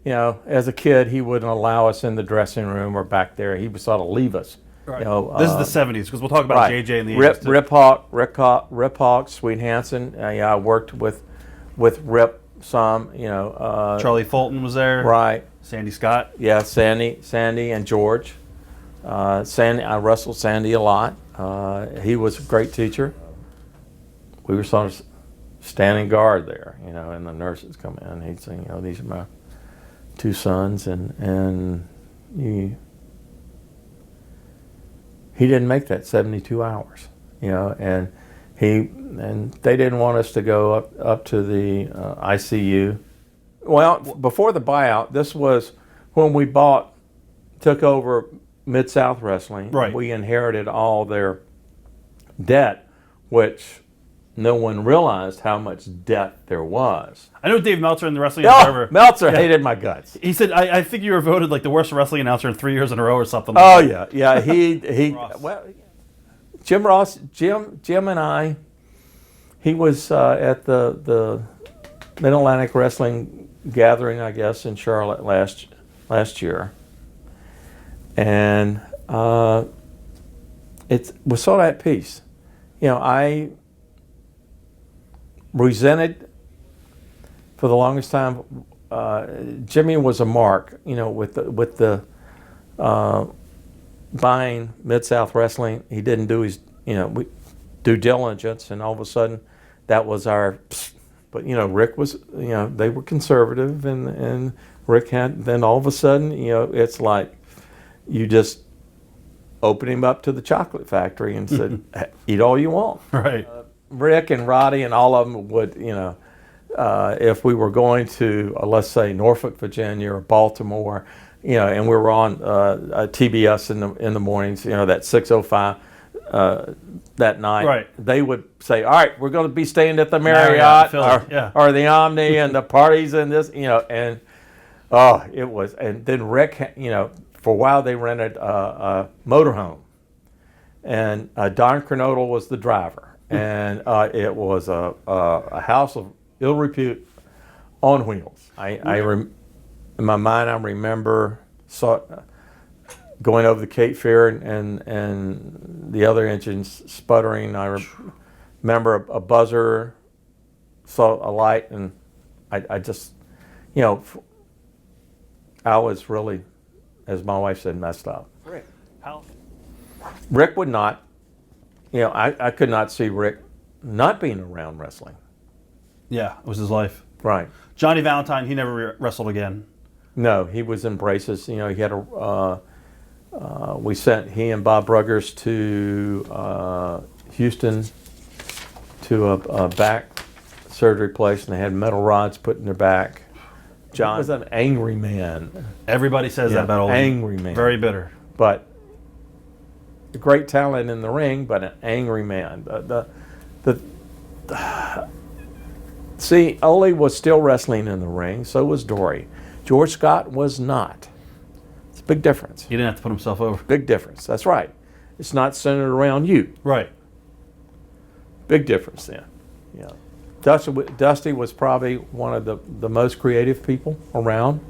as a kid, he wouldn't allow us in the dressing room or back there. He would sort of leave us. Right. This is the 70s, because we'll talk about right. JJ in the 80s. Rip Hawk, Sweet Hansen. I worked with Rip some. Charlie Fulton was there. Right. Sandy Scott. Yeah, Sandy, and George. I wrestled Sandy a lot. He was a great teacher. We were sort of standing guard there, and the nurses come in. He'd say, these are my 2 sons, and he didn't make that 72 hours, and they didn't want us to go up to the ICU. Well, before the buyout, this was when we took over Mid-South Wrestling. Right. We inherited all their debt, which no one realized how much debt there was. I know Dave Meltzer in the Wrestling Observer. Meltzer hated my guts. He said, I think you were voted like the worst wrestling announcer in 3 years in a row or something like that. Yeah. Jim and I, he was at the Mid-Atlantic Wrestling Gathering, I guess, in Charlotte last year. And it was sort of at peace. I resented for the longest time. Jimmy was a mark, with the buying Mid-South Wrestling. He didn't do his due diligence, and all of a sudden that was our. But Rick was, they were conservative, and Rick had. Then all of a sudden, it's like you just opened him up to the chocolate factory and said, "Eat all you want." Right. Rick and Roddy and all of them would, if we were going to, let's say, Norfolk, Virginia, or Baltimore, and we were on TBS in the mornings, that 6:05 that night, right. They would say, "All right, we're going to be staying at the Marriott or the Omni, and the parties and this, and it was." And then Rick, for a while they rented a motorhome, and Don Kernodle was the driver. And it was a house of ill repute on wheels. In my mind, I remember going over the Cape Fear and the other engines sputtering. I remember a buzzer, saw a light, and I just, I was really, as my wife said, messed up. Rick would not. I could not see Rick not being around wrestling. Yeah, it was his life. Right. Johnny Valentine, he never wrestled again. No, he was in braces. He had we sent he and Bob Bruggers to Houston to a back surgery place, and they had metal rods put in their back. John was an angry man. Everybody says that about old angry man. Very bitter. But a great talent in the ring, but an angry man. See, Ole was still wrestling in the ring, so was Dory. George Scott was not. It's a big difference. He didn't have to put himself over. Big difference, that's right. It's not centered around you. Right. Big difference then. Yeah. Dusty was probably one of the most creative people around.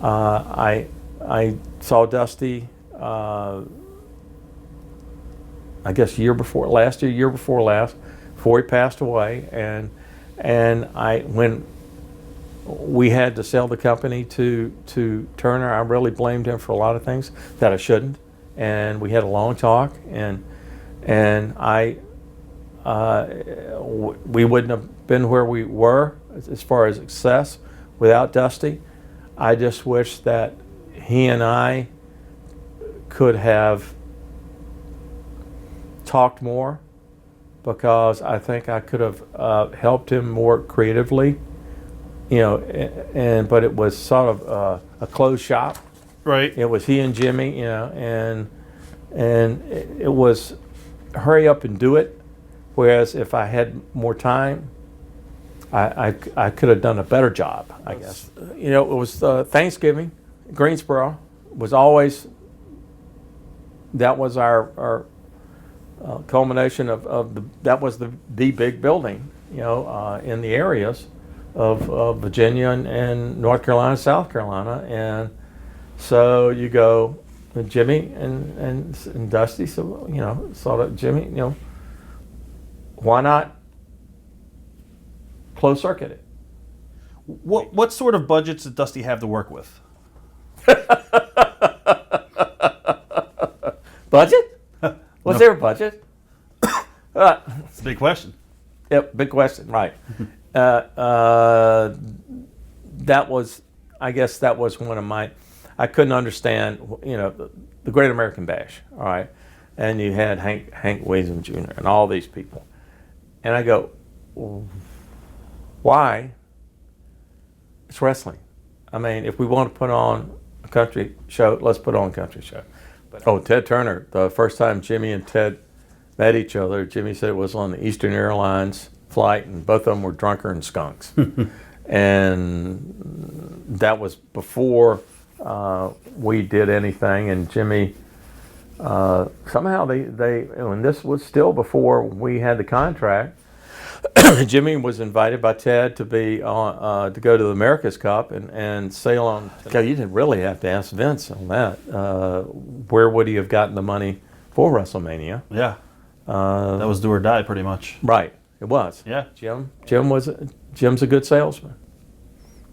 I saw Dusty, I guess year before last, before he passed away, and when we had to sell the company to Turner, I really blamed him for a lot of things that I shouldn't, and we had a long talk, and we wouldn't have been where we were as far as success without Dusty. I just wish that he and I could have talked more, because I think I could have helped him more creatively, but it was sort of a closed shop. Right. It was he and Jimmy, and it was hurry up and do it. Whereas if I had more time, I could have done a better job, I guess. It was Thanksgiving. Greensboro was always, that was our culmination of that was the big building, in the areas. of Virginia and North Carolina, South Carolina, and so you go. Jimmy and Dusty, so saw that Jimmy, why not closed circuit it? What sort of budgets did Dusty have to work with? Budget? Was there a budget? It's a big question. Yep, big question. Right. I guess that was one of my. I couldn't understand, the Great American Bash, all right, and you had Hank Williams Jr. and all these people, and I go, why? It's wrestling. I mean, if we want to put on a country show, let's put on a country show. Ted Turner, the first time Jimmy and Ted met each other, Jimmy said it was on the Eastern Airlines flight, and both of them were drunker than skunks, and that was before we did anything, and Jimmy somehow they and this was still before we had the contract. Jimmy was invited by Ted to be on to go to the America's Cup and sail on. You didn't really have to ask Vince on that. Where would he have gotten the money for WrestleMania? Yeah, that was do or die, pretty much. Right, it was. Yeah, Jim's a good salesman,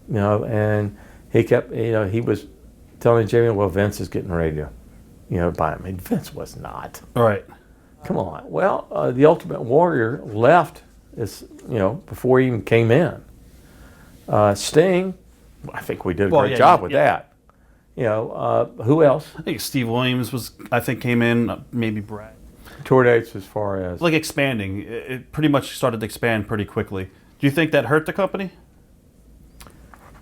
and he kept he was telling Jimmy, well, Vince is getting ready to, buy him. I mean, Vince was not. All right. Come on. Well, the Ultimate Warrior left before he even came in. Sting, I think we did a great job with that. Who else? I think Steve Williams came in, maybe Brad. Tour dates as far as? Like expanding. It pretty much started to expand pretty quickly. Do you think that hurt the company?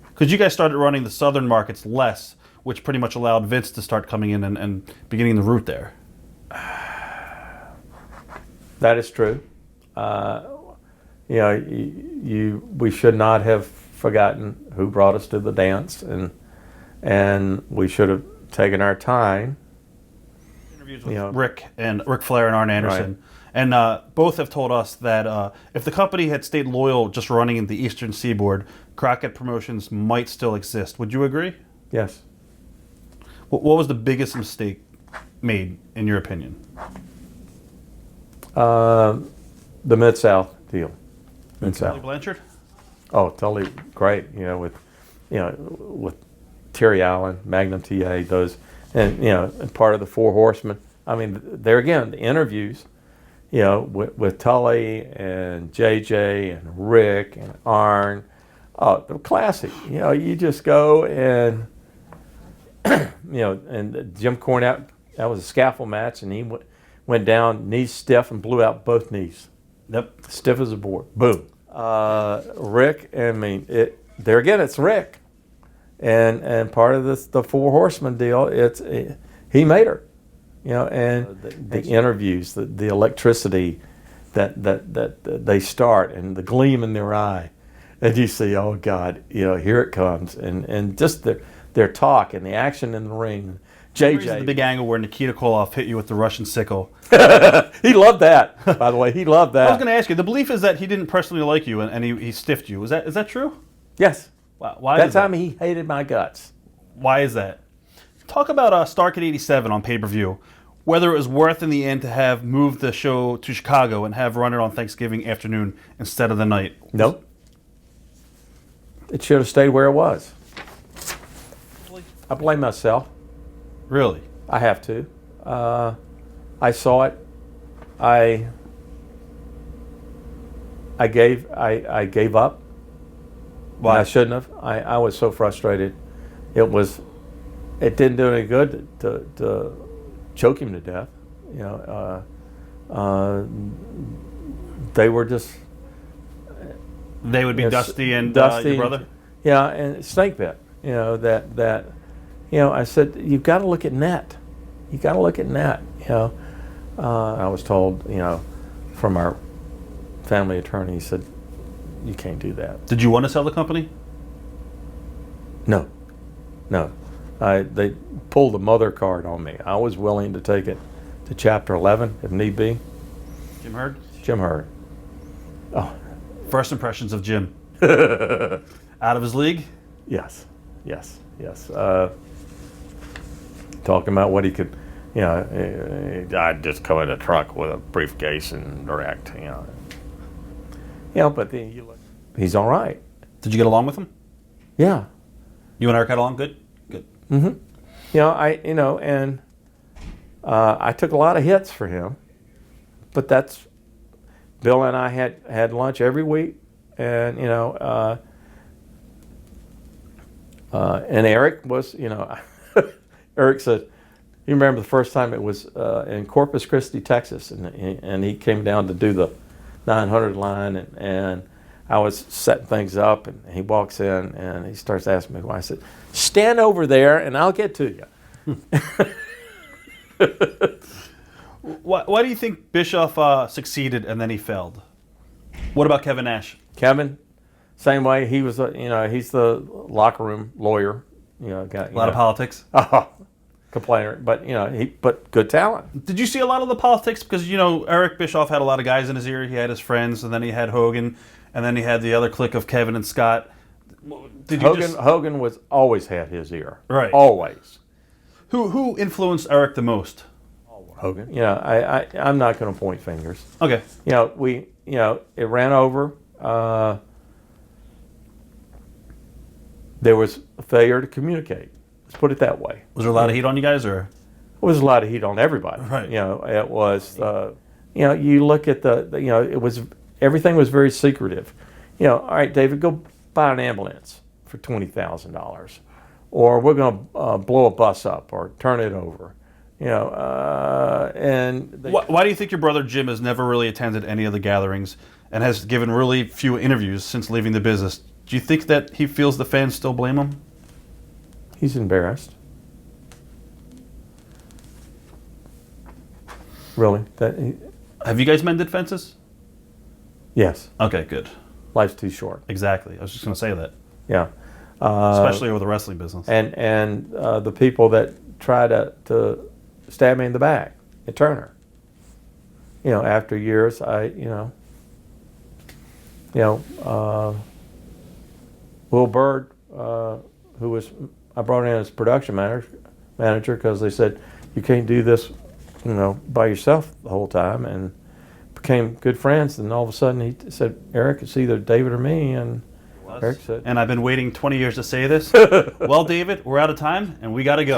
Because you guys started running the southern markets less, which pretty much allowed Vince to start coming in and beginning the route there. That is true. We should not have forgotten who brought us to the dance, and we should have taken our time. Interviews with Ric Flair and Arn Anderson, right. And both have told us that if the company had stayed loyal just running in the Eastern Seaboard, Crockett Promotions might still exist. Would you agree? Yes. What was the biggest mistake made, in your opinion? The Mid-South deal. Mid-South. Tully Blanchard? Oh, totally great. With Terry Allen, Magnum TA, those, and part of the Four Horsemen. I mean, there again, the interviews, with Tully and JJ and Rick and Arn. Oh, they're classic. You just go and. And Jim Cornette, that was a scaffold match, and he went down, knees stiff, and blew out both knees. Yep. Stiff as a board. Boom. Rick, there again, it's Rick. And part of the Four Horsemen deal, he made her. And the interviews, the electricity that they start, and the gleam in their eye. And you see, oh, God, here it comes. And just their talk and the action in the ring. JJ. The big angle where Nikita Koloff hit you with the Russian sickle. He loved that, by the way. He loved that. I was going to ask you, the belief is that he didn't personally like you and he stiffed you. Is that true? Yes. Why that time he hated my guts. Why is that? Talk about Starrcade 87 on pay-per-view. Whether it was worth in the end to have moved the show to Chicago and have run it on Thanksgiving afternoon instead of the night. Nope. It should have stayed where it was. I blame myself. Really? I have to. I saw it. I gave up. Why? I shouldn't have. I was so frustrated. It didn't do any good to choke him to death. They were just. They would be Dusty and your brother. Yeah, and Snake Pit. That. I said, you've got to look at net. You got to look at net. I was told, from our family attorney, he said, you can't do that. Did you want to sell the company? No. They pulled the mother card on me. I was willing to take it to Chapter 11 if need be. Jim Herd? Jim Herd. Oh. First impressions of Jim? Out of his league? Yes. Talking about what he could, I'd just come in a truck with a briefcase and direct, but then you look, he's all right. Did you get along with him? Yeah. You and Eric got along good? Good. Mm-hmm. I took a lot of hits for him, but that's, Bill and I had lunch every week, and, and Eric was, Eric said, you remember the first time it was in Corpus Christi, Texas, and he came down to do the 900 line, and I was setting things up, and he walks in, and he starts asking me why. I said, stand over there, and I'll get to you. Why do you think Bischoff succeeded and then he failed? What about Kevin Nash? Kevin, same way. He was, he's the locker room lawyer. A lot of politics. Complainer, but but good talent. Did you see a lot of the politics? Because Eric Bischoff had a lot of guys in his ear. He had his friends, and then he had Hogan, and then he had the other clique of Kevin and Scott. Hogan was always had his ear. Right. Always. Who influenced Eric the most? Hogan. I'm not going to point fingers. Okay. It ran over. There was a failure to communicate. Let's put it that way. Was there a lot of heat on you guys, or? There was a lot of heat on everybody. Right. It was. You look at it was, everything was very secretive. All right, David, go buy an ambulance for $20,000, or we're going to blow a bus up or turn it over. Why do you think your brother Jim has never really attended any of the gatherings and has given really few interviews since leaving the business? Do you think that he feels the fans still blame him? He's embarrassed. Really? Have you guys mended fences? Yes. Okay, good. Life's too short. Exactly. I was just going to say that. Yeah. Especially over the wrestling business. And the people that try to stab me in the back at Turner. After years, Will Bird, who I brought in as production manager because they said, you can't do this, by yourself the whole time, and became good friends. And all of a sudden he said, Eric, it's either David or me. And Eric said, and I've been waiting 20 years to say this. Well, David, we're out of time and we got to go.